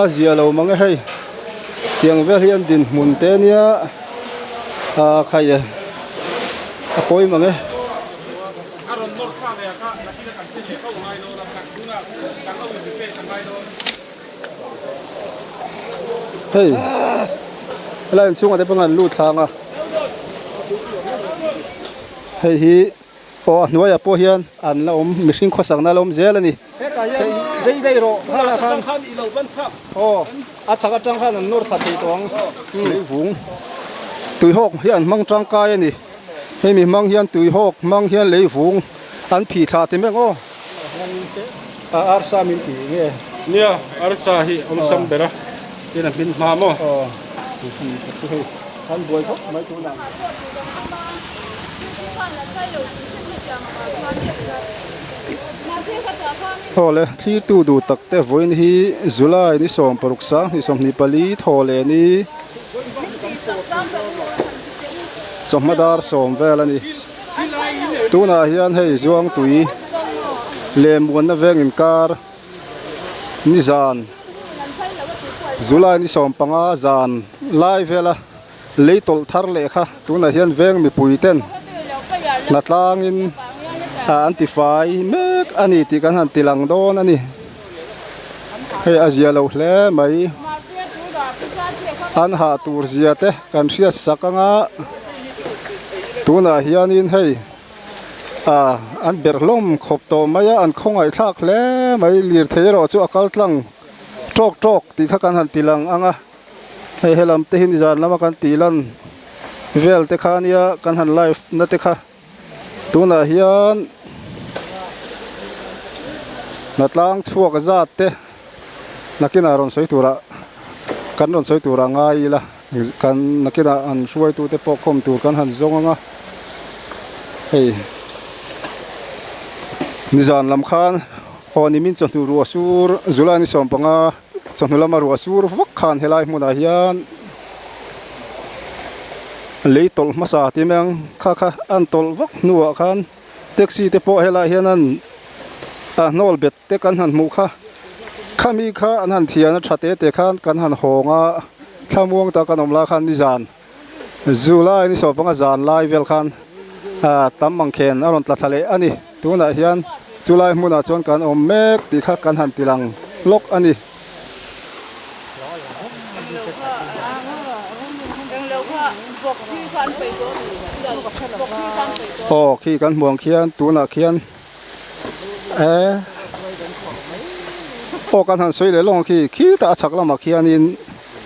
Asia lo mang hay tiang vel hian din mun te nia khai apoi mang hey lai chung ade pangan lu thanga hey hi o nuaya po hian an la mihring khosang na lom zel ani dei ro hala khan o a chaka tang khan an nur thati tong leivung tui hok hian mang tang kai ani hei mi mang hian tui hok mang hian leivung an phi tha te meng o arsa min pi nge nia arsa hi sam bera tin bin ma mo an boi thok mai tu nang thole thi tu du takte voin hi July ni som paruksa ni som ni pali thole ni sommadar som velani tuna hian hei zuang tui lem won na veng in kar ni zan July ni som panga zan lai vela leitol thar le kha tuna hian veng mi puiten natlangin antify mek ani ti kan han tilang don ani hei azia lo hle mai an ha tur zia te kan ria sakanga tuna hianin hei an berlom khop to maya an khongai thak hle mai lir theiro chu akal tlang tok ti kha kan han tilang anga hei helam te hin zan lama kan tilan vel te khania kan han life na te kha tuna hian natlang chuak zat te nakina ron soitura kan ron soitura ngai la kan nakina an suai tu te pokhom tur kan han zonga hei nizan lam khan oni min chon tu ru sur zulani som panga chon lama ru sur vak khan helai muna hian leitol masa ti meng kha an tol vak nuwa khan taxi te po helai hian an nol bet te kan han mu kha khami kha an han thiana thate te khan kan han honga thamuang ta kanom la khan ni zan July ni so panga zan lai vel khan tamang khen aron tla thale ani tuna hian July muna chon kan om mek ti kha kan han tilang lok ani khi kan muang khian tuna khian kan han soi le long khi ta chak lama khian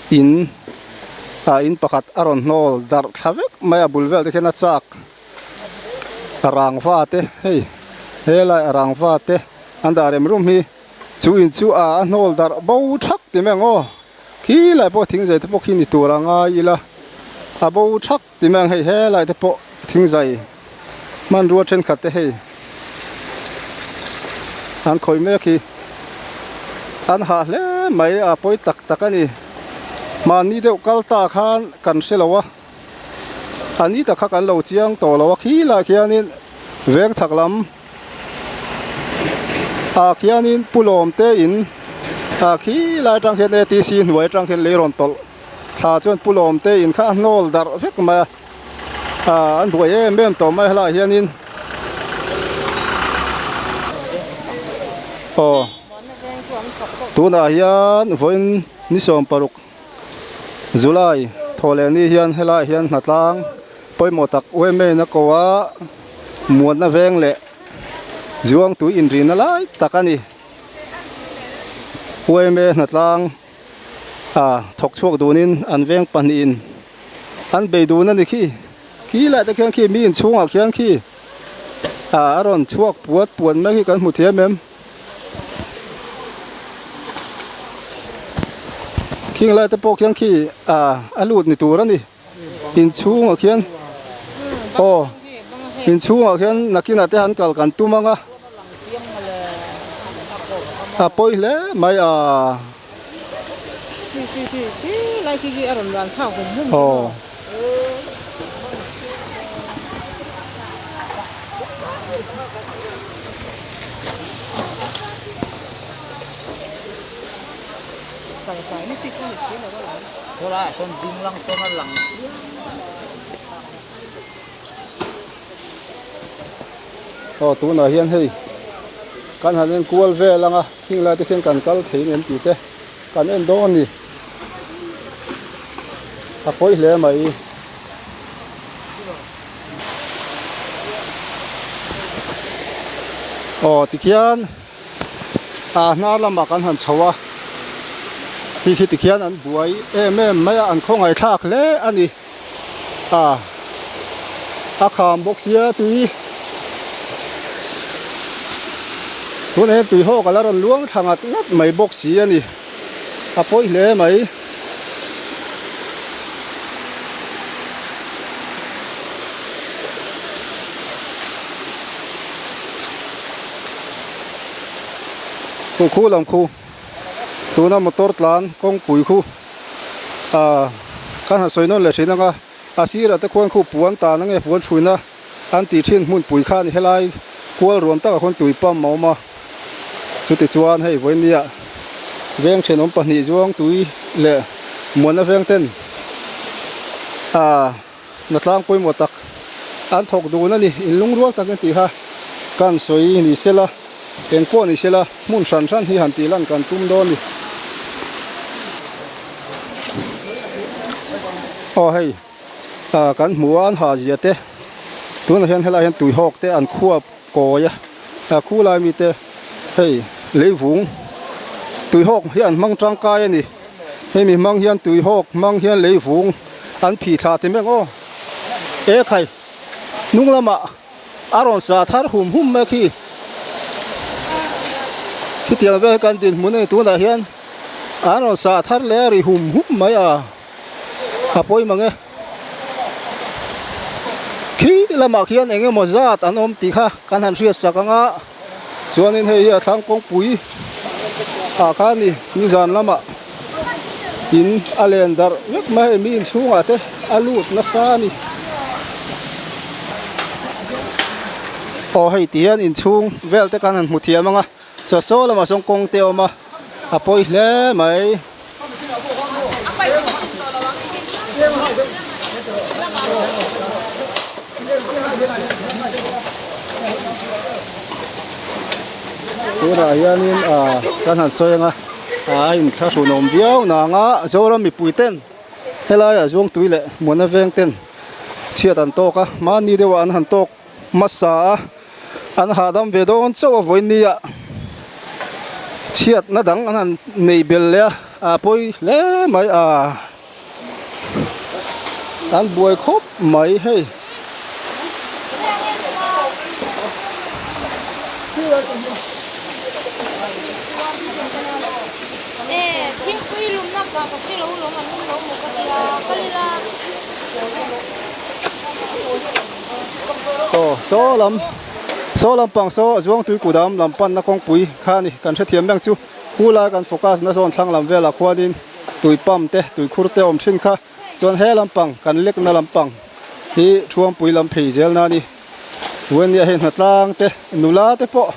in pakhat aron nol dar thavek maya bulvel te khena chak rang fa te hei hela rang fa te andarem rum hi chu in chu a nol dar bo thak ti mengo khi lai po thing zai te po khi ni turanga ila a bo thak ti meng hei hela te po thing zai man ruwa then khat te hei an khoi me khi an ha le mai a poi tak ani mani deuh kalta khan kan selowa ani ta kha kan lo chiang to lo khi la khianin veng chaklam khianin pulom te in khi la tang khen ATC hnuai tang khen leiron tol tha chuan pulom te in kha nol dar vek ma an buai em to mai hla hianin tuna hian voin ni som paruk July thole ni hian hela hian natlang poimo tak weme na kowa muan na veng le zuang tu in rin lai takani weme natlang thok chuak dunin an veng panin an beidu na ni khi la ta khian khi mi in chunga khian khi aron chuak puan ma khi kan mu thiam mem King lai te po khian khi alut ni tur ani in chunga khian in chunga khian nakina te han kal kan tumanga poi le mai lai khi aron ran thau hum sai ni ti kon ni na ba thôi là con ding lăng con nó lăng tu na hian hei kan han kual ve langa thing la te khen kan kal thein en ti te kan en do ni a poi hle mai tikhian na lama kan han chawa hi tikhian an buai mai an khongai thak le ani a kham boxia tui tuần này tùy hộ cả là rồi luống thằng ngắt mấy bốc xí ani à poi lẽ mấy khu làm khu tu na motor tlan công bụi khu kan hạt soi nó là xin nga xí là tới quan khu buôn ta nó nghe buôn chui na anh tì thiên muốn bụi khan hay lai cuốn rùm ta con tùy pam máu mà chú tị chuan hay với nia veng trên ông pani chuang tui lệ muốn nó veng tên nó tlang quay một tắc ăn thọc đồ nó đi lung ruột tắc cái gì ha can soi ni xe la cái quan ni xe la muốn sẵn sẵn thì hẳn tì lan can tum đón đi hay can mua ăn hà gì thế tuần này hiện là tùy học thế ăn khua cò ya khu lại mi thế hey lấy vùng tùy hốc hiện mang trang cai này hay mình mang hiện tùy hốc mang hiện lấy vùng ăn phi thà thì mấy ô ế khai nung lắm à aron sa thar hum mấy khi tiền về căn tiền muốn này tu là hiện aron sa thar lẽ ri hum mấy poi mà nghe khi làm mà hiện anh em mà ra anh ôm tì kha căn hàng xuyên sạc ngã cho nên hay thang công bụi khá ni dàn lắm ạ in alendar nhất mai min xuống à thế alut nó xa ni hay tiền in xuống vel te kan một thiam nga cho số là mà song công teo mà poi le mai tôi là hiện căn hạt xoay nga in khá số nồng biếu nga rồi mi bụi tên hay là dùng túi lệ muốn nó veng tên chia đàn to cả mà ni đều ăn hàn to masa ăn hà đam về đó cho với ni chia nó đắng ăn hàn nei bel lệ bôi lệ mấy ăn bùi khốp mấy hay số làm bằng số zuang tui cụ đam làm pan na công bụi khan ni kan sẽ thiam bang chu hu la kan focus na zon thang làm về là khoa din tui pam te tui khur te om thin kha chon he làm bằng kan lek na làm bằng hi thuam pui làm phei zel na ni wen ya hen hatlang te nula te po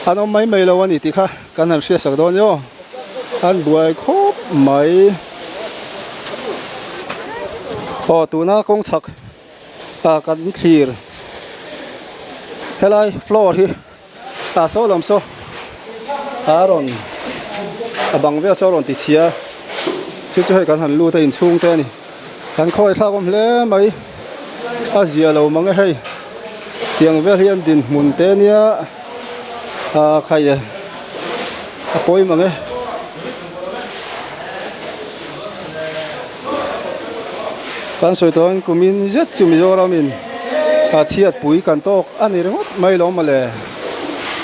an om mai mai lo ani ti kha kan han sia sak don yo an buai khop mai tu na công chak kan clear helai floor hi so lam so aron bang ve so ron ti chia chu chu kan han lu te in chung te ni kan khoi thla kom hle mai zia lo mang hei tiang ve hian din mun te nia khai poi mang kan soi ton kumin zet chu mi zo ramin chiat pui kan tok ani rengot mai lo male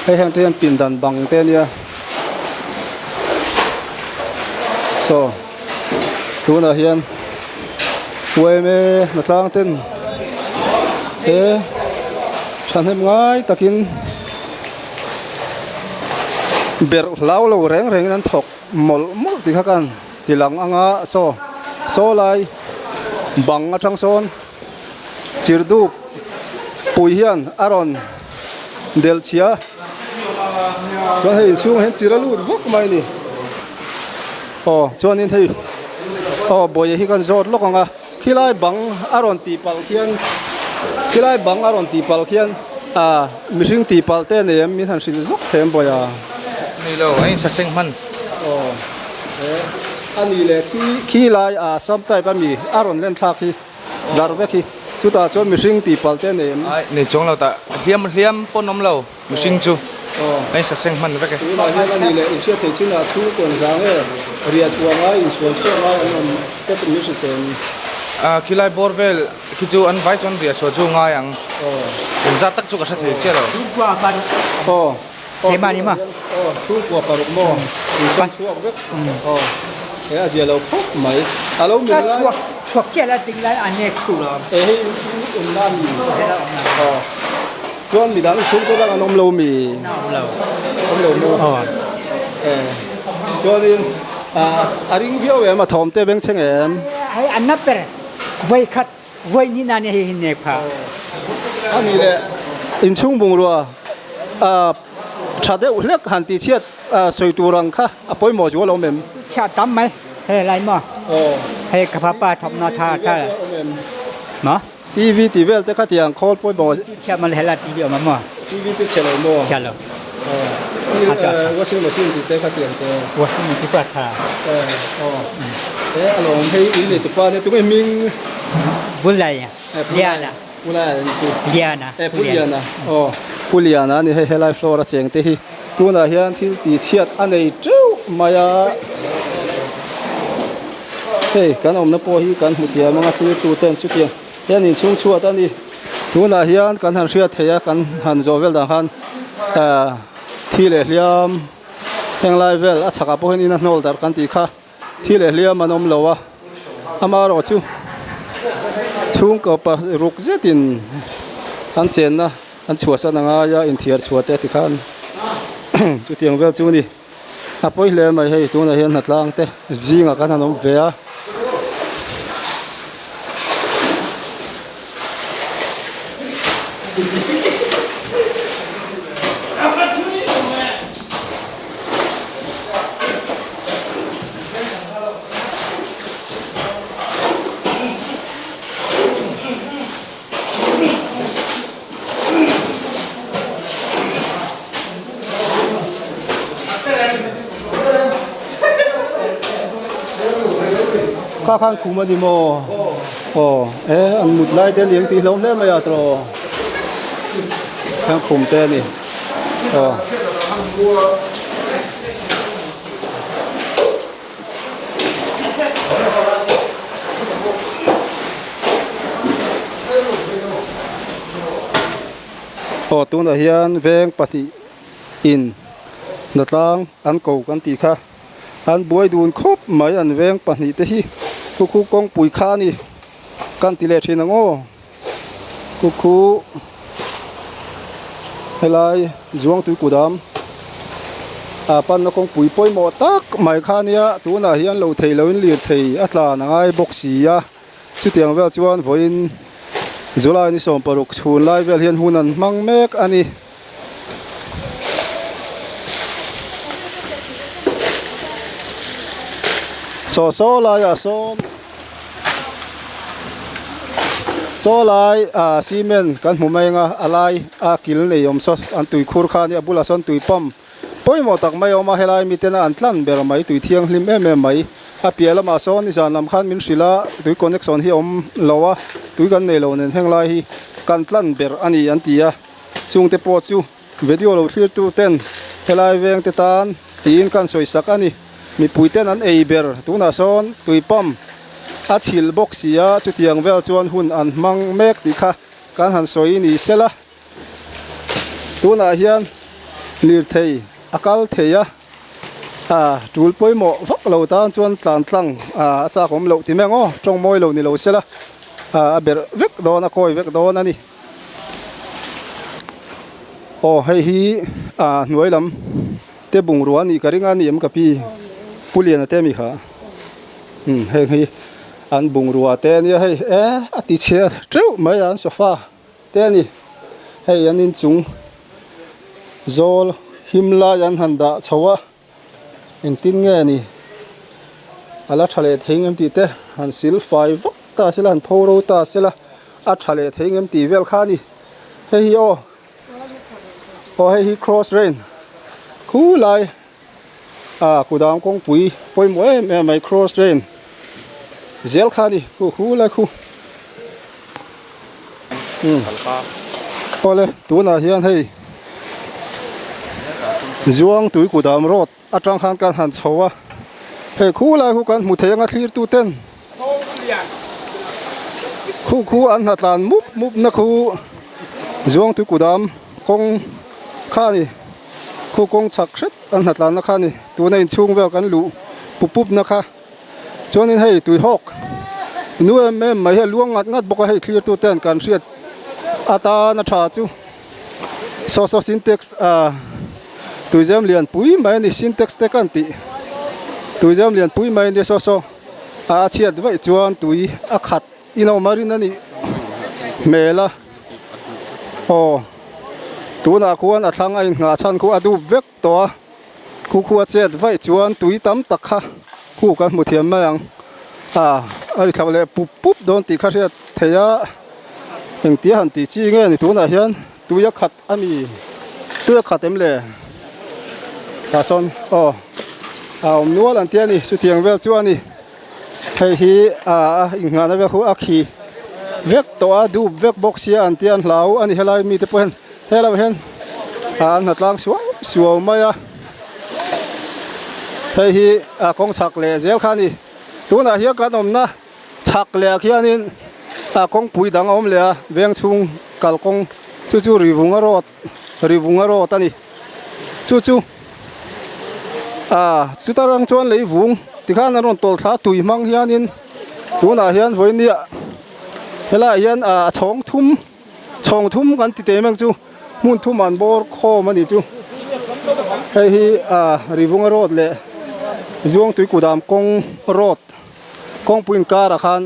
hei hang ten pin dan bang te nia so tu na hian puai me na tlang ten san hem ngai takin ber lau lo reng nan thok mol ti kha kan tilang anga so lai bang atang son chirdu pui hian aron del chia cho hay chung hen chira lut vok mai ni chuan in hei boy hi kan zot lok anga khilai bang aron ti pal khian khilai bang aron ti pal khian mihring ti pal te ne mi han sil zok them boya ni lo ai sa seng man ani le khilai sam tai pa mi aron len thak hi dar ve khi chuta chuan mihring ti pal te ne ai ni chong lo ta hiam pon nom lo mi sing chu ai sa seng man ve ke tu na hian ani le in sia thei china thu kon zang e ria chuanga in suan chuanga an te mi su ten khilai borvel khi chu an vai chon ria cho chu nga yang in za tak chu ka sa thei che lo thế mà đi mà thu của cả mo thì sang suộc biết thế là gì lâu phúc mấy alo mình là chuộc chết là tính lại anh nhẹ thủ rồi ấy nam chuan mình đang chung tôi đang nông lâu mì nông lâu mo cho nên riêng việc em mà thòm tê bên trên em hay anh nắp bể vây khát vây như nào này hình nhẹ phá anh đi lệ in chung bùng rồi chả để uất hàn tí chiết sôi tu răng kha bôi mỏ chúa lâu mềm chả tắm mấy hay lại mà hay cả papa thầm nó tha mà TV te khát tiếng call bôi mỏ chả mà hay là TV mà TV te chè lâu mỏ chả lâu washing machine te khát tiếng te washing machine phát thà thế anh ông thấy ý này tụi con tụi mình bún lại Liana Liana Puliana ni he helai flora cheng te hi tu na hian thil ti chiat anei treu maya hey kan om na po hi kan hutia manga thil tu ten chu tiang hian in chung chuat ani tu na hian kan han ria theya kan han zovel da han thil e hliam heng lai vel a chaka po hin in nol dar kan ti kha thil e hliam anom lowa amaro chu chung ko pa ruk zetin an chen na an chua sa nga ya in thiar chua te ti khan chu tiang vel chu ni a poi hle mai hei tu na hian hatlang te zinga kan anom ve a khang khu mà đi mò anh một lai tên liếng tí lâu lên mà giờ rồi khang khum tên này tu na hian veng pati in nát lang anh cầu anh tì kha anh bôi đun khốp mấy anh veng pati te hi khu công bùi kha ni can tỷ lệ trên ngô khu hay lại zuang túi cùdam pan nó công bùi bôi mỏ tắc mai kha nia tu na hian lâu thầy lâu liệt thầy atla ngay boxi ya chú tiếng về chuan voin zulai ni som paruk chun lai vel hian hunan mang mek ani so lai so lai cement kan hmu mai nga alai kil nei om so an tui khur kha ni abula son tui pam poimo tak mai oma helai mi tena an tlan ber mai tui thiang hlim em mai piala ma son ni zan lam khan min sila tui connection hi om lowa tui kan nei lo nen heng lai hi kan tlan ber ani an tia chung te po chu video lo thlir tu ten helai veng te tan tin kan soi sak ani mi puiten an ei ber tuna son tui pam a chil boxia chu tiang vel chuan hun an mang mek ti kha kan han soi ni sela tuna hian lir thei akal theya tul poimo vak lo tan chuan tlan tlang cha kom lo ti mengo tong moi lo ni lo sela a ber vek don a koi vek don ani hei hi nuai lam te bung ruan ni karinga ni em kapi pulian te mi kha hei hi an bung ruwa te ni hei ati che treu mai an sofa te ni hei an in chung zol himla yan handa chawa in tin nge ni ala thale thing em ti te han sil fai vak ta sila han phoro ta sila a thale thing em ti vel khani hei o hei cross rain khu lai kudam kong pui poi moi me mai cross rain zel khani khu lai khu ole tu na hian hei zuang tui kudam road atang khan kan han chowa hei khu lai khu kan mu theng a thlir tu ten khu an hatlan mup na khu zuang tui kudam kong khani khu kong chak hret an hatlan na khani tu na in chung vel kan lu pup na kha chonin hei tui hok nu em mai he luang ngat boka hei thlir tu ten kan riat ata na tha chu so syntax tui jam lian pui mai ni syntax te kan ti tui jam lian pui mai ni so a chiat vai chuan tui a khat ino marin ani mela tu na khuan a thlang a nga chan khu adu vek to khu a chet vai chuan tui tam tak kha khu kan mu thiam mai ang ari thawle pup don ti kha riat theya eng ti han ti chi nge ni tu na hian tui a khat ami tui a khat em le ta son nual an tiani su tiang vel chuan ni hei hi nga na ve khu a khi vek to a du vek box sia an tian hlau ani helai mi te pen helai hen an hatlang suaw mai a hei hi kong chak le zel khani tu na hian kan om na chak le khianin kong pui dang om le a veng chung kal kong chu rivunga rot ani chu chu tarang chuan lei vung tikhan aron tol tha tui mang hianin tu na hian voinia hela hian chong thum kan ti te mang chu mun thum an bor kho mani chu hei hi rivunga rot le zuang tui kudam kong rot kong puin kar khan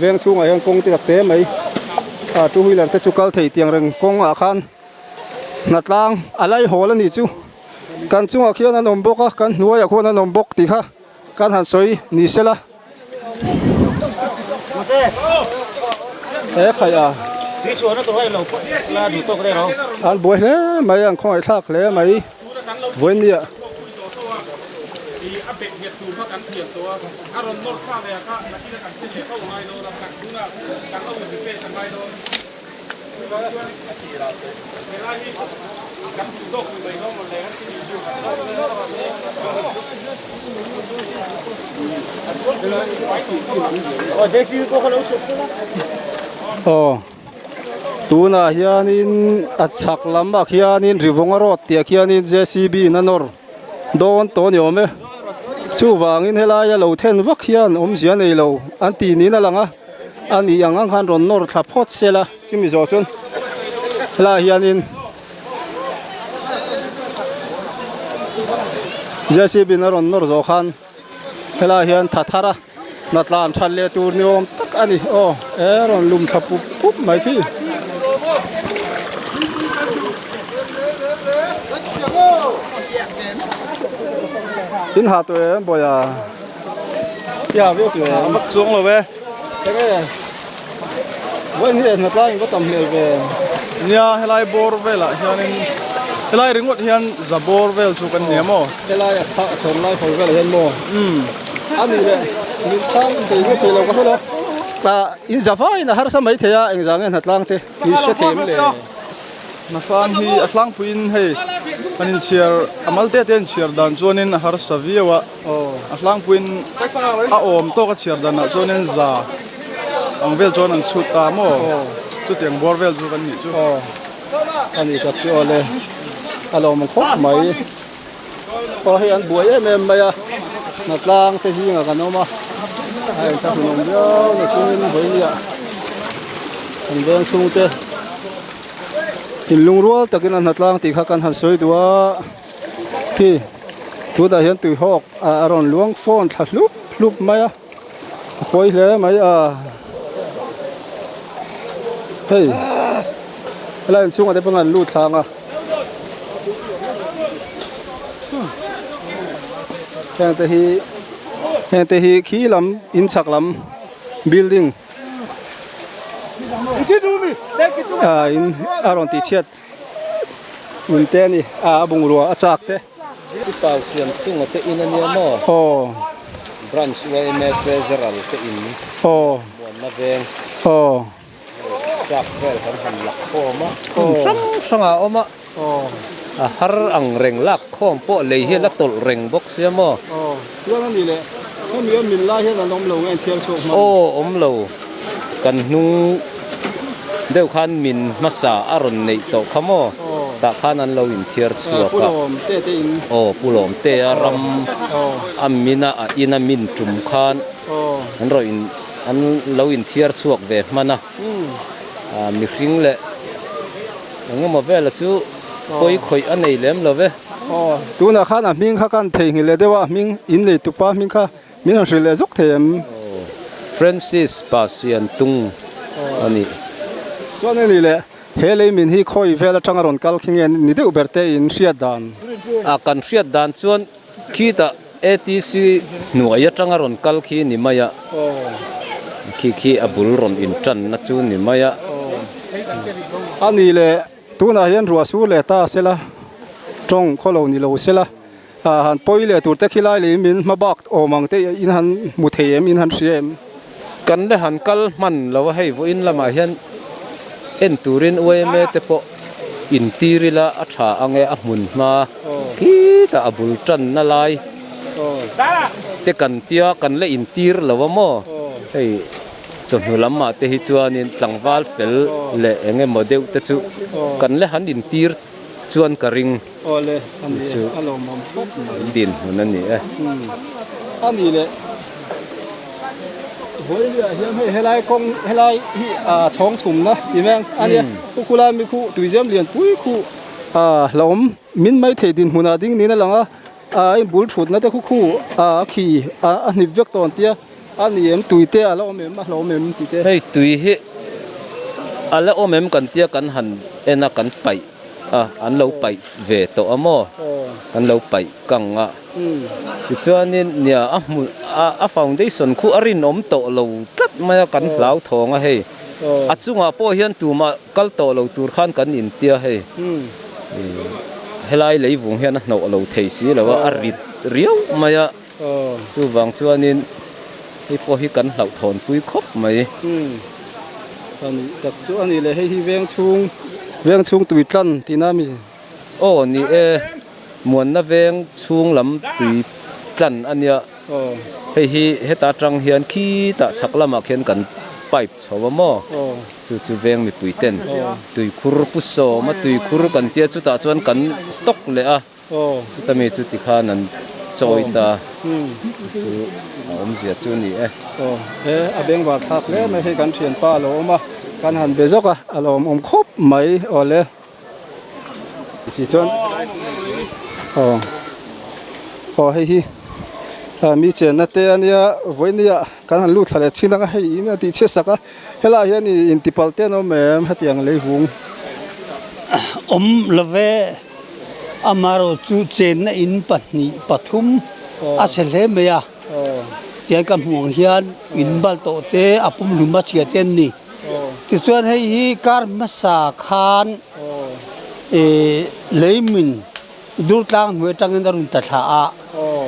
veng chung a hian kong ti tak te mai two wheeler te chu kal thei tiang reng kong a khan natlang alai hol ani chu kan chunga khian an awm bawk a kan hnuai a khuan an awm bawk ti kha kan han soi ni sela khai đi chùa nó tụi nó là đủ tốt đây rồi an boi hle mai ang khoi thak hle mai voin nia tu na hianin achak lama khianin rivonga rot tia khianin JCB nanor don to ni ome chu wangin helaya lo then vak hian om zia nei lo an ti ni na langa ani ang khan ron nor tha phot sela chimi zo chun la hianin JCB na ron nor zo khan hela hian thara natlan thalle tur ni om tak ani ron lum thapu pup mai thi in hạ tuổi bây giờ ya biết tuổi mất xuống rồi về cái vẫn hiện là lại có tầm hiểu về nia helai bor về lại hian helai ringot hian za bor vel chu kan niamo cái lại chọn lại phổi về là hiện mò anh này mình sang thì cái thì là có thôi là in Java in har sa mai thế à anh rằng anh hạt lang thế đi sẽ thêmเลยna fan hi atlang puin hei panin chiar amalte ten chiar dan zonin har saviwa atlang puin a om to ka chiar dan na zonin za ang vel zon ang suta mo tu tiang bor vel zu kan ni chu anh ấy tập cho lên alo mình khóc mấy hay anh buổi em mày à nát lang thế gì ngà cái mà hay ta phải nông giao nó chung với nhỉ anh đang chung thế in lung rual takin an hatlang ti kha kan han soi duwa thi tu da hian tui hok aron luang phone thlup mai a khoi hle mai hey la in chunga de pangan lu thanga tang te hi เห็นแต่ฮีขี้ลำอินสักลำ building อินอารอนติเชียดอุนเตนี่บุงรัวจากเต ที่เป่าเสียงตุ้งเอาแต่อินอันเนี้ยมั้ง โอ้ branch ไว้แม่เฟเจอรัลแต่อิน โอ้ บวนมาเวง โอ้ จากเวลของหันหลักโคมะ โอ้ สังอาอมะ โอ้ ฮาร์อังเร่งลักโคมโปเลยเฮลักตลเร่งบ็อกเสียมั้ง โอ้เรื่องนั้นนี่แหละถ้ามีมินล่าเห็นน้องลงเงินเทียนโชคมา โอ้อมโลกันนูเดี๋ยวขันมินมาสาอารมณ์ในโตขโมตาขันนั้นเราอินเทียร์ชัว ผู้ กะ ลมเตะอิน โอ้ปุโลมเตอารม โอ้ อามินาอินามินจุมขัน โอ้ อันเราอินอันเราอินเทียร์ชัวกเวมันนะมีคริ่งเลยงั้นมาเวลาจู่คอยอันไหนเล่มเราเว โอ้ดูนะข้านะมิงข้ากันเทียงเลยเดี๋ยวว่ามิงอินเลยตุป้ามิงข้ามิงสิเลยจุกเทียม ฟรานซิสปาเซียนตุงอันนี้ ส่วนนี้แหละเฮเลยมินฮีคอยเวลาจังอรอนกัลคิงเงินนี่เดี๋ยวเบอร์เตอินเสียดาน akan riat dan chuan kita ATC nuai atanga ron kal khi ni maya โอ้ khi abul ron in tran na chu ni maya อันนี้แหละตัวน่ะเห็นรัวสู้เลยตาเสละจงขอเรานี่เราเสละหันปอยเลยตัวเตะขี้ไล่เลยมินมาบักโอมังเตอินหันมุเทียมอินหันเสียม kan le han kal man lo hei vo in lama hian en turin oi me te po in tirila a tha ange a mun ma kita abul tran na lai โอ้ te kan tia kan le in tir lo mo hei chon nu lama te hi chuan in tlangwal fel le enge modeu te chu kan le han in tir chuan ka ring โอ้เลยอันนี้อารมณ์มันพบ din hunan ni อันนี้เลยโหยเนี่ยยังให้ไล่กงให้ไล่ช่องถุ่มนะยี่แมงอันนี้คู่ไล่มีคู่ตุยเจมเลียนปุ้ยคู่หลอมมินไม่เทดินหุนาดิ้งนี่นั่นหลังไอ้บุลชุดนั่นแต่คู่ขี่อันนี้เวกตอนเตี้ยอันนี้เอ็มตุยเตี้ยแล้วเอ็มเราเอ็มตุยเตี้ย hei tui hi ala o mem kan tia kan han ena kan pai an lo pai ve to amo kan lo pai kanga ti chuanin nia a foundation khu arin om to lo tat ma kan hlau thonga hei a chunga po hian tuma kal to lo tur khan kan in tia hei helai leivung hian a hno lo thei si lo a rit riau maya chu wang chuanin hi po hi kan hlau thon pui khop mai อันนี้จากส่วนนี้เลยให้เวียงชุงตุยตันที่น้ามี โอ้นี่มวนนะเวงช่วงลำตุยจันอันเนี้ยเฮตาจังเฮียนขี้ตาชักละมาเขียนกันไปชาวมอจู่เวงมีปุยเต้นตุยคุรปุโซมาตุยคุรกันเตี้ยจุตาจวนกันสต็อกเลยจุตามีจุติขานันจอยตาจู่อมเสียจู่นี่อาเบงว่าทักแล้วไม่ให้กันเชียนป้าโลมากันหันเบจกอารมณ์ครบไหมอ๋อเลยสิชวนให้มีเจนนะเตียเนี่ยวันนี้กันหันลูกทะเลที่นั่งให้อินติเชสักเฮล่าเฮียนี่อินติพัลเตนโอเมมให้เตียงเลยหุงละเวอามาโรจูเจนนะอินปัตนีปทุมอาเซเลเมียเตียกันห่วงเฮียนอินบัลโตเตอปุ่มลุมาเชียเตนนี่ที่ส่วนให้ฮีการมาสาคานเลยมินดูต่างหัวจังเงินรุนตัดขา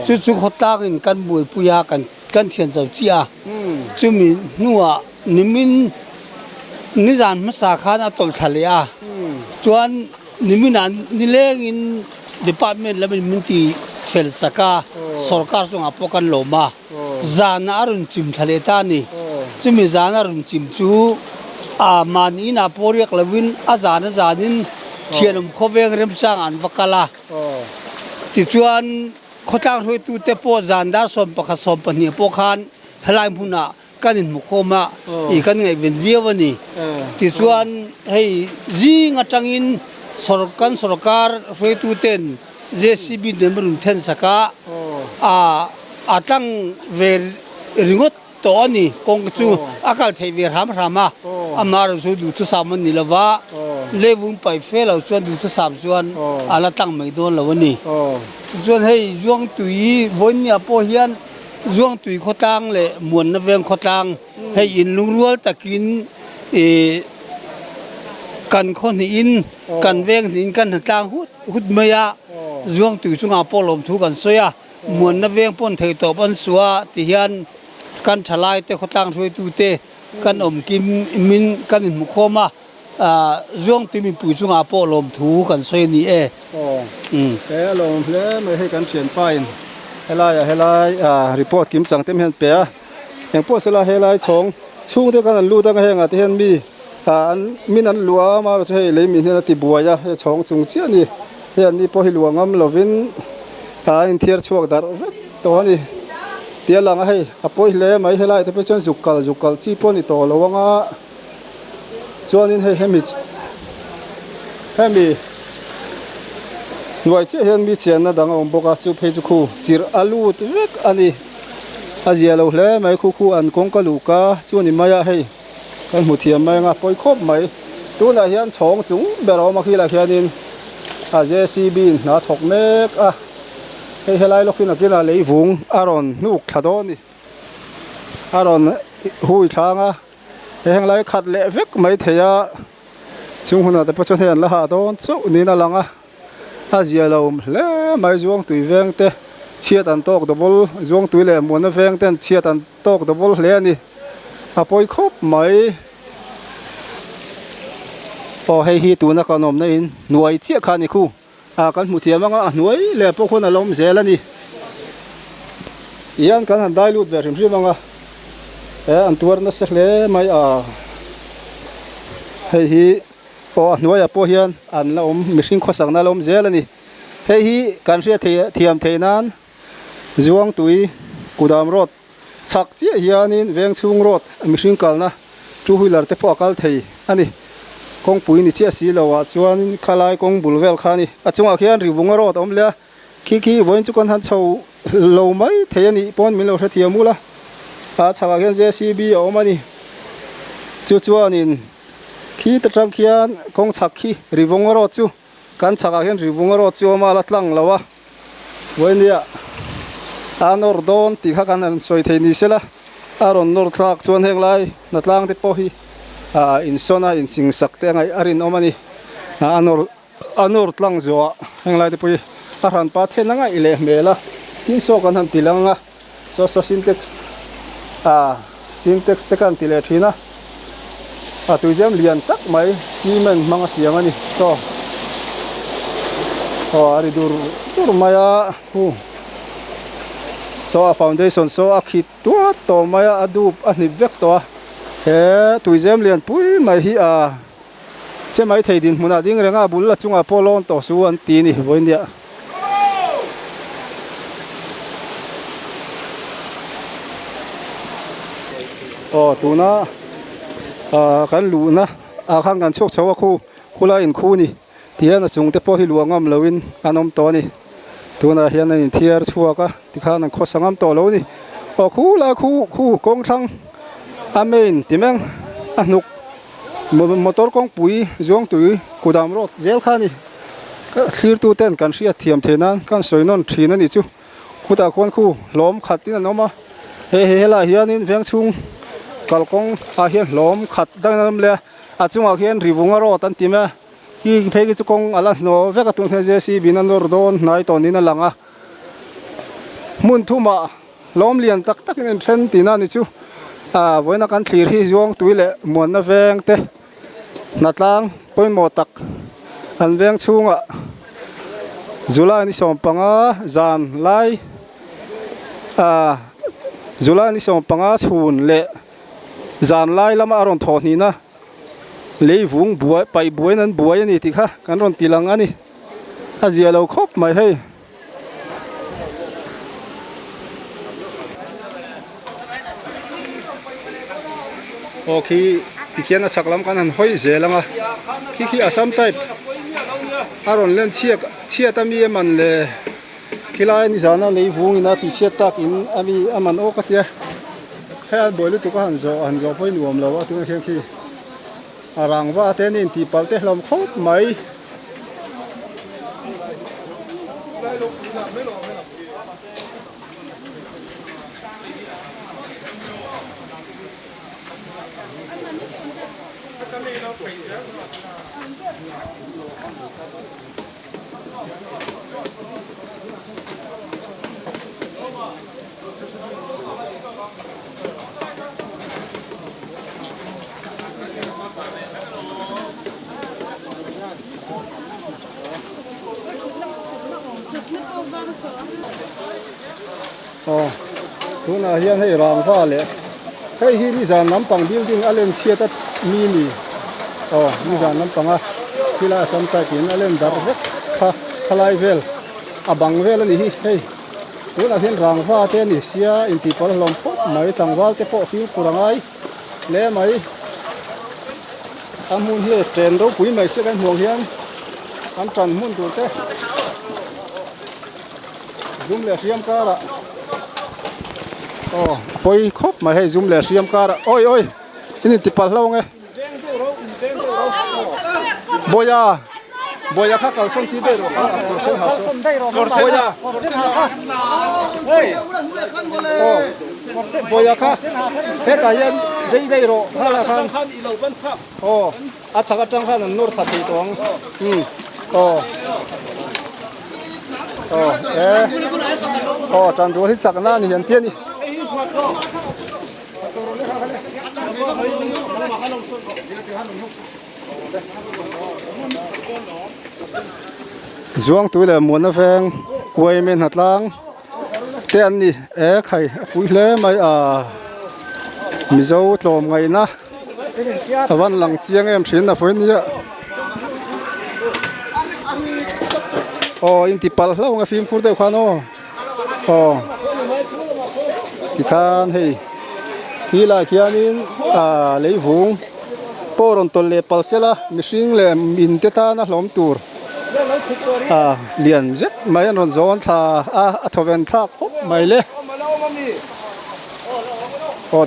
จู่ๆเขาตากินกันบุยปุยากันเทียนเจ้าเจียจู่มีนัวนิมินนิจานมาสาคานอัตตลทะเลจวนนิมินันนิเลงินดีพาร์ตเมนต์แล้วมันที่เฟลสกาสรการส่งอาปกันโลมาจานอารุณจิมทะเลตานี่จู่มีจานอารุณจิมจู่มานีนาโปเรียกเลวินอาจารย์นินเชียนมเขาเวงเริ่มสร้างอันวักลาติดชวนเขาตั้งช่วยตูเตปจานดาร์สมปะกสมปนีปกันเฮลัยมุนากันอินมุขมาอีกันไงเป็นเวียวันนี้ติดชวนให้จีงัดจังอินสรการช่วยตูเต็นเจซีบีเดมรุนเทนสกาตั้งเวริงดตัวนี้กงจูอากาศเทวีรามาอามาเราสูดูทุสามันนี่ละวะเลวุ้งไปเฟลเราชวนดูทุสามชวนอาละตั้งไม่โดนละวันนี้ชวนให้ย่วงตุยวันนี้พอเฮียน zuang tui khotang le muan na veng khotang hei in lungrual takin kan khon hi in kan veng hin kan tang hut maya zuang tui chunga polom thu kan soya muan na veng pon thei to ban suwa ti hian kan thalai te khotang thui tu te kan om kim min kan in mukhoma zuang tui min pu chunga polom thu kan soi ni thế lồng thế mới hay cán chuyển pain helai report kim sang tem hen pe yang po sala helai chong chung te kan lu ta ka henga te hen mi an min an lua ma ro che le min hen ti buaya he chong chung chi ani he ani po hi luangam lovin in thier chuak dar to ni tia langa hei apoi le mai helai te pe chon zukal chi po ni to lowanga chuanin hei hemi nuai che hian mi chen na dang om boka chu phei chu khu chir alu tu vek ani azia lo hle mai khu an kong ka lu ka chu ni maya hei kan mu thiam mai nga poi khop mai tu na hian chong chung bero ma khi la hianin a JCB na thok mek hei helai lokin akina leivung aron nuk thado ni aron hui thanga heng lai khat le vek mai theya chung huna te pachon hian la ha don chu ni na langa azia lo le mai zuang tui veng te chiat an tok dobol zuang tui le mon na veng ten chiat an tok dobol hle ani apoi khop mai o hei hi tu na kanom na in nuai chia khani khu kan mu thiam anga nuai le po khona lom zel ani ian kan han dai lut ver rim rim anga an tuar na se hle mai hei hi o nuai po hian an la mihring khosang na lom zel ani hei hi kan ria thiam theinan zuang tui kudam rot chak chi hianin veng chung rot mihring kalna two wheeler te po kal thei ani kong pui ni chia si lawa chuan khalai kong bulvel khani achunga khian riwunga rot om le ki voin chu kan han chho lo mai thei ani pon min lo tha thiamula chaka khian JCB omani chuanin khi ta tang khian kong chak khi riwunga rot chu kan chaka khian riwunga rot chu ma la tlang lawa voinia anor don ti kha kan an soi thei ni sela aron nor thak chuan heng lai na tlang te po hi in sona in sing sak te ngai arin omani anor tlang zo heng lai te po aran pa thena ngai le mela tin so kan han tilanga so syntax te kan tile thina tuizem lian tak mai cement manga siang ani so ari dur maya so a foundation so a khit to maya adup ani vek to he tuizem lian pui mai hi che mai thei din huna ding renga bul la chunga polon to su an ti ni voindia tuna kan lu na khang kan chok chawa khula in khu ni tian chung te po hi luangam loin anom to ni tuna hian in thiar chuaka tikhan an khosangam to lo ni khu kong thang amen timeng anuk motor kong pui zuang tui kudam rot zel khani clear tu ten kan ria thiam thenan kan soinon thina ni chu khuta khon khu lom khatin anoma hela hianin veng chung kalkong hian lom khat dang le achunga hian riwunga ro tan tima ki phegi chu kong ala no veka tung JCB na nor don nai to ni na langa mun thuma lom lian tak in thren tina ni chu voina kan thlir hi zuang tuile mon na veng te natlang poimo tak an veng chunga July ni som panga zan lai July ni som panga chhun le zan lai lama aron thoni na leivung buai pai buai nan buai ani ti kha kan ron tilang ani azia lo khop mai hei khi tikiana chaklam kan han hoi zelanga khi asam type aron len chia tami man le kilai ni zana leivung ina ti chia tak in ami aman okatia he boile tu ka hanzo phoi nuam lawa tu khi arangwa ten in ti palte hlom khop mai tu na hian hei rang pha le hei hi ni zan lampang building alen chiata mi ni zan lampanga kila sam ta kin alen dar vek khalai vel abang vel ani hi hei tu na hian rang pha te ni sia in ti pal lom pho mai tangwal te pho fiu kurangai le mai amun hi tren ro pui mai se kan huang hian an tran mun tur te zoom le siam kara poi khop mà hay zoom le siam kara oi ini tipal lau nge boya kha kal son ti de ro ha son ha boya kha he ka yan dei ro ha la khan a chaka tang khan nur thati tong chan ro hi chak na ni hian tian ni zuang tu le mon na veng quay men hat lang ten ni khai pui hle mai mi zo tlom ngai na awan lang chiang em thin na foin ya in ti pal hlau nga phim khur de khano ti khan hei hi la khianin lei vung poron tol le palsela mihring le min te ta na hlom tur lian zet mai an ron zon tha a thoven tha khop mai le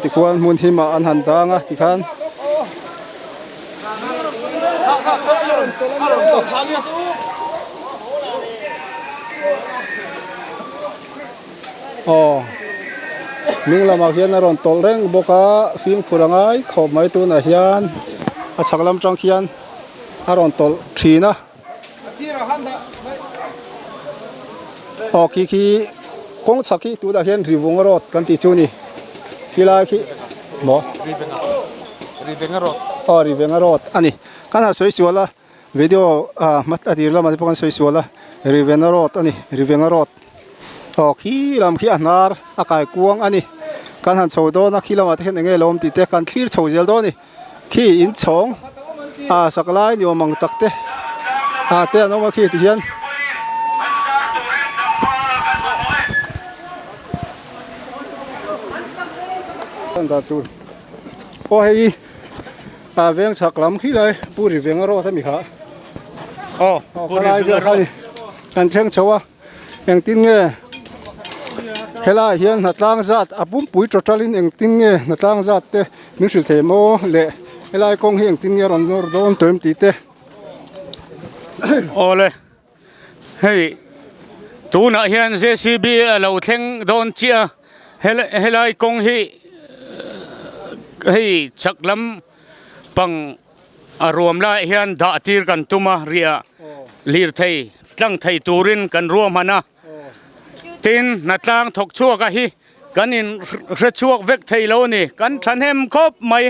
ti khuan mun hi ma an han danga ti khan ming lama hian a ron tol reng boka phim khurangai khop mai tu na hian a chaklam tang hian a ron tol thina ki kong chaki tu da hian riwung rot kan ti chu ni kilai khi mo rivenga rot ani kana soi suala video mat adir la ma pon soi suala rivenga rot ani rivenga rot khi lam khi anar akai kuang ani kan han chho do na khi lam athen nge lom ti te kan thlir chho zel do ni khi in chong saklai ni omang takte te no ma khi ti hian da tu hei veng saklam khi lai puri venga ro thami kha khalai ve khani kan theng chowa eng tin nge hela hian natlang zat apum pui totalin eng tin nge natlang zat te min sil themo le helai kong hi eng tin nge ron nor don toim ti te ole hei tu na hian JCB lo thleng don chia helai kong hi hei chaklam pang arom la hian da tir kan tuma ria lir thei tlang thei turin kan ruam hana tin natlang thok chuak a hi kanin hrechuak vek thei lo ni kan thanhem khop mai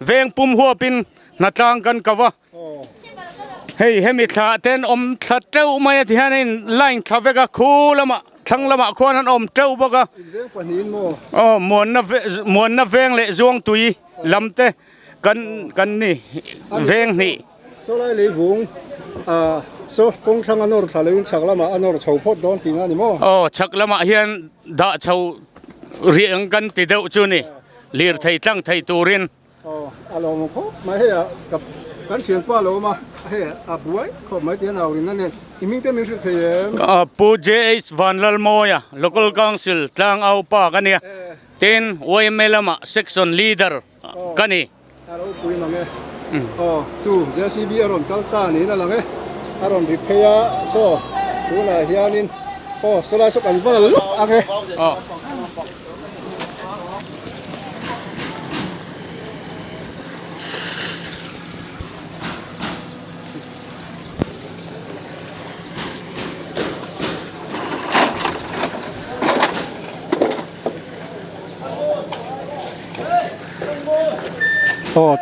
veng pum huapin natlang kan kawa hei hemi thla ten om thla treu mai ti hanin line thaveka khulama thanglama khon han om treu boka veng panin mo mon na veng le zuang tui lamte kan ni veng ni so lai le vung so kong thang anor thalewin chaklama anor chhopot don tinga ni mo chaklama hian da chho riang kan ti deuh chu ni lir thei tlang thei turin alom kho mai he kap kan thian pa lo ma he buai kho mai tian awin na nen iming te music thei pu JH Vanlal Moya local council tlang au pa kania ten oimelama section leader kani alo pui ma nge chu JCB aron kalta ni na lange aron repair so tu na hianin so la so kan val age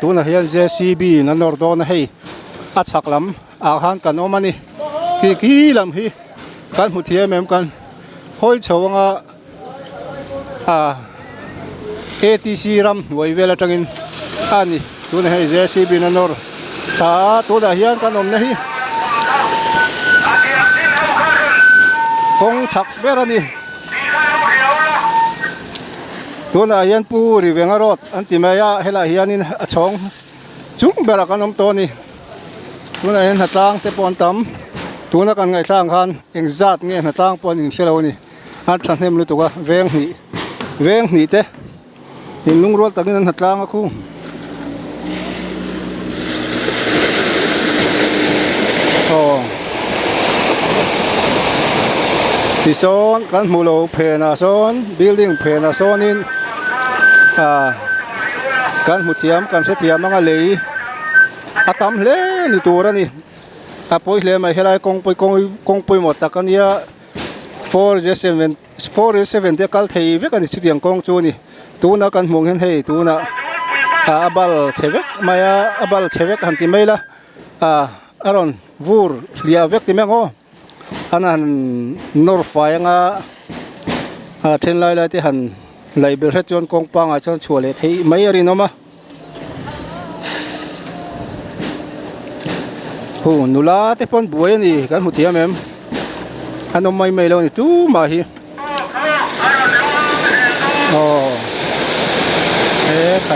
tu na hian JCB na nor do na hei a chak lam a han kan omani ki lam hi kan hmu thiam em kan hoi chawanga ATC ram wai vela tangin ani tu na hei JCB na nor ta tu da hian kan om na hi kong chak berani tu na hian pu ri venga rot anti maya hela hianin a chong chung bera kan om to ni tu na hian hatlang te pon tam tu na kan ngai tlang khan engzat nge hatlang pon in selo ni an than hem lu to ka veng ni te in lung rol tangin an hatlang a khuที่โซนกันมูโลเพนาโซนบิลดิ้งเพนาโซนินกันมุเทียมกันเสถียรมังเลยอาตำเล่นี่ตัวนี่ปอยเล่มาเฮลัยกงปอยหมดแต่กันเนี้ย407เด็กกัลเทย์เวกันนี่สุดยังกงจูนี่ตัวนักกันมองเห็นให้ตัวนักบัลเชเวกมายาบัลเชเวกหันที่ไม่ละอารอนวูร์เลียเวกที่แม่งโออันนั้นนอร์ฟยังเทนไลท์ที่หันไลเบอร์จนกองปังจนชัวเลยที่ไม่ยารินอมาโหนุลาที่ปนบัวนี่กันหุติยามเอ็มอันนั้นไม่แล้วนี่ตู้มาฮีใคร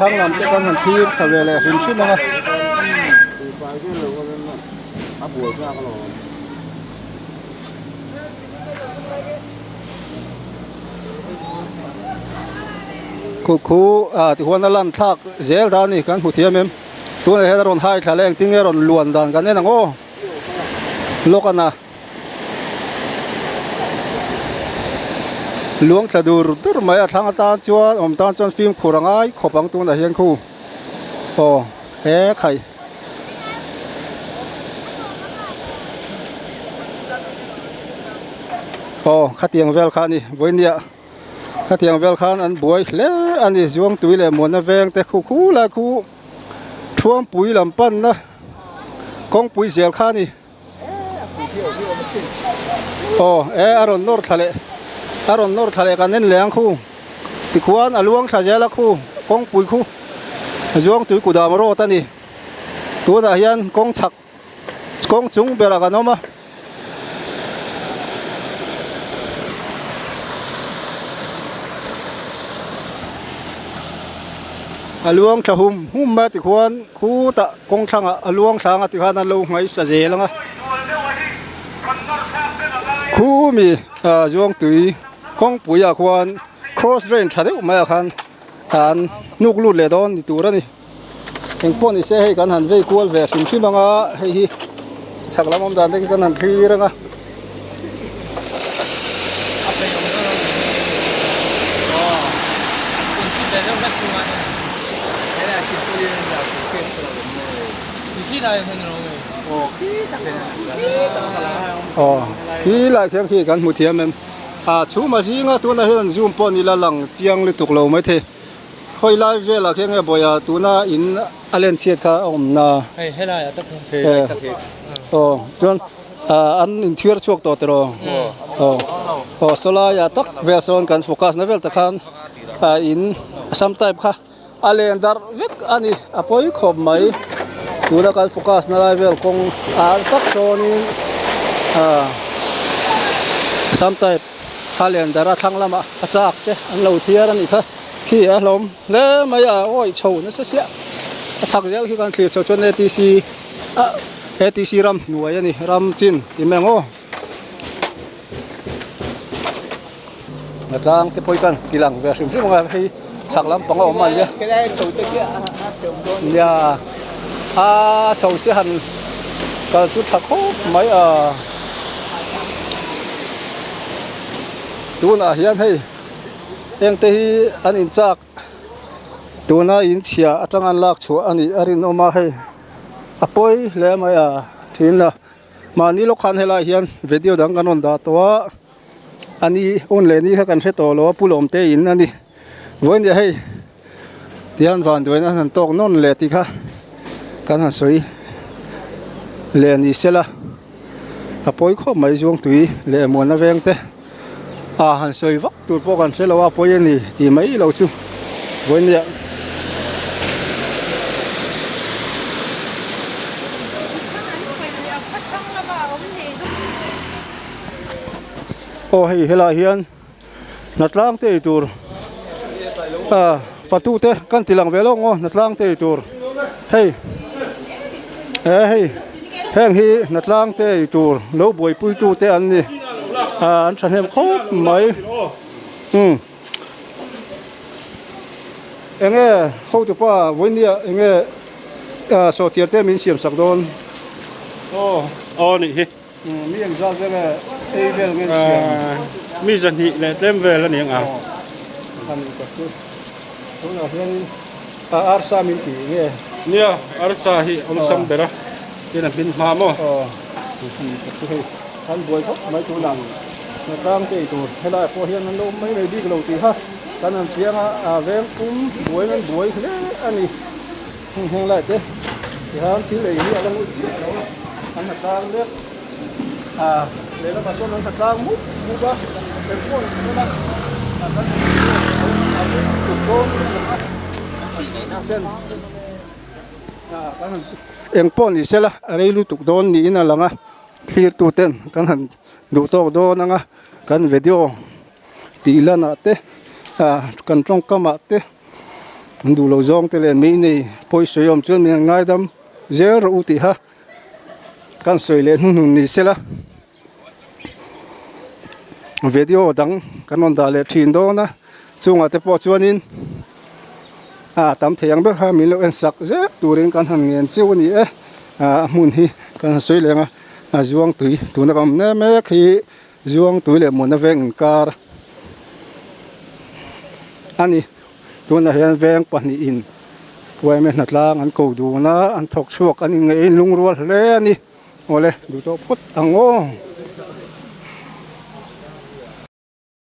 ทั้งลำจะกันทันทีทะเลเลยชิมนะคูที่หัวนั่นลันทักเจลดานี่กันผู้เทียมตัวนี้เราให้ทะเลติ้งเราล้วนดันกันเนี่ยนะโอ้โลกันนะหลวงจะดูตัวไม่ทางตาจวนตาจวนฟิล์มขรังไอ้ขบังตัวไหนยังคู่ใครขัดยังเวลคันนี่วันนี้ขัดยังเวลคันอันบวยเล่อันนี้ช่วงตุยเลยหมดนะแวงแต่คู่ละคู่ช่วงปุ๋ยลำปั้นนะกองปุ๋ยเสียคันนี่อารมณ์นอร์ทะเลอารมณ์นอร์ทะเลกันเน้นแรงคู่ติขวานอลวงชาเจละคู่กองปุ๋ยคู่ช่วงตุยกูดามโรตันนี่ตัวน่ะยันกองฉักกองจุงเบลกันเนาะมาอลวงชะหุ่มมาติขวานคู่ตะกองช่างอลวงช่างติขวานนั่นลงไงชาเจละงะคู่มีช่วงตุยกองปุ๋ยควร cross range ชาเดวมาคันการนุกลุดเลยตอนนี่ตัวนี่เองพ่นนี่เสียให้กันหันเวกวลเวสิมชิมังอ่ะให้สักละมั่งดันได้กันหันทีระงะที่หลายเพียงที่กันหมุดเทียมมันชูมาสิงะตัวนั้นเห็นซูมปอนี่ละหลังเจียงเลยตุกเราไม่เทค่อยไล่เวลาเพียงไงบ่อยตัวน่ะอินอเลนเชียค่ะอมน่ะให้ไล่ตักจนอันอินเทียร์ชวกตัวเตอโซลายตักเวลโซนกันโฟกัสนะเวลตะคันอินซัมไทป์ค่ะอเลนดาร์เวกอันนี้ปอยขบไหมตัวนั้นกันโฟกัสนะไล่เวลคงตักโซนี่ซัมไทป์ฮาเลนดาร์ทั้งละมาจากเจ้อันเราเทียร์นี่ค่ะขี้ลมเล่ไม่โอ้ยโชว์นั่นเสียสักเดียวที่กันคือชนATC รำหน่วยนี่รำจินที่แมงโอ้นักล่างที่พูดกันกีฬาเวอร์ชิมซึ่งมันให้สักลำปังออกมาเนี่ยเนี่ยโชว์เสียหันก็จุดสักโคไม่ tuna hian hei eng te hi an in chak tuna in chia atang an lak chu ani arin oma hei apoi le mai a thin na mani lo khan hela hian video dang kanon da to ani on le ni kha kan se to lo pulom te in ani voin ya hei tian van doin an tok non le ti kha kan han soi le ni sela apoi kho mai zuang tui le mon na veng te han soi vak tur po kan se lo apoi ni ti mai lo chu voin ya hei hela hian natlang te tur fatu te kan tilang velong natlang te tur hei hei heng hi natlang te tur lo boi pui tu te an ni an than hem khop mai enge ho tu pa voinia enge so tiar te min siam sak don ni hi mi ang zal vele ei vel ngen siam mi zan hi le tlem vel ani ang kan ka tu tuna hian arsa min ti nge nia arsa hi om sam bera tin bin ma mo kan boi khop mai tu lang na tang te tu hela po hian an lo mai mai dik lo ti ha kan an sianga veng kum boi nan boi le ani heng lai te ti ham thi le hi alang u chi lo an na tang le le la pason an tang mu ba le pon la kan tu ko eng pon ni sela reilu tuk don ni ina langa clear tu ten kan han du tok do nanga kan video ti lana te kan trong kama te du lo zong te len mi nei poi soyom chun mi ngai dam zero uti ha kan soi len ni sela video dang kanon da le thin do na chunga te po chuanin tam theyang ber ha mi lo en sak je turin kan han ngen chiu ni mun hi kan soi lenga zuang tui tuna kam ne me khi zuang tui le mun na veng kar ani tuna hian veng pani in wai me natlang an ko du na an thok chuak ani ngei lung rual hle ani ole du to put ango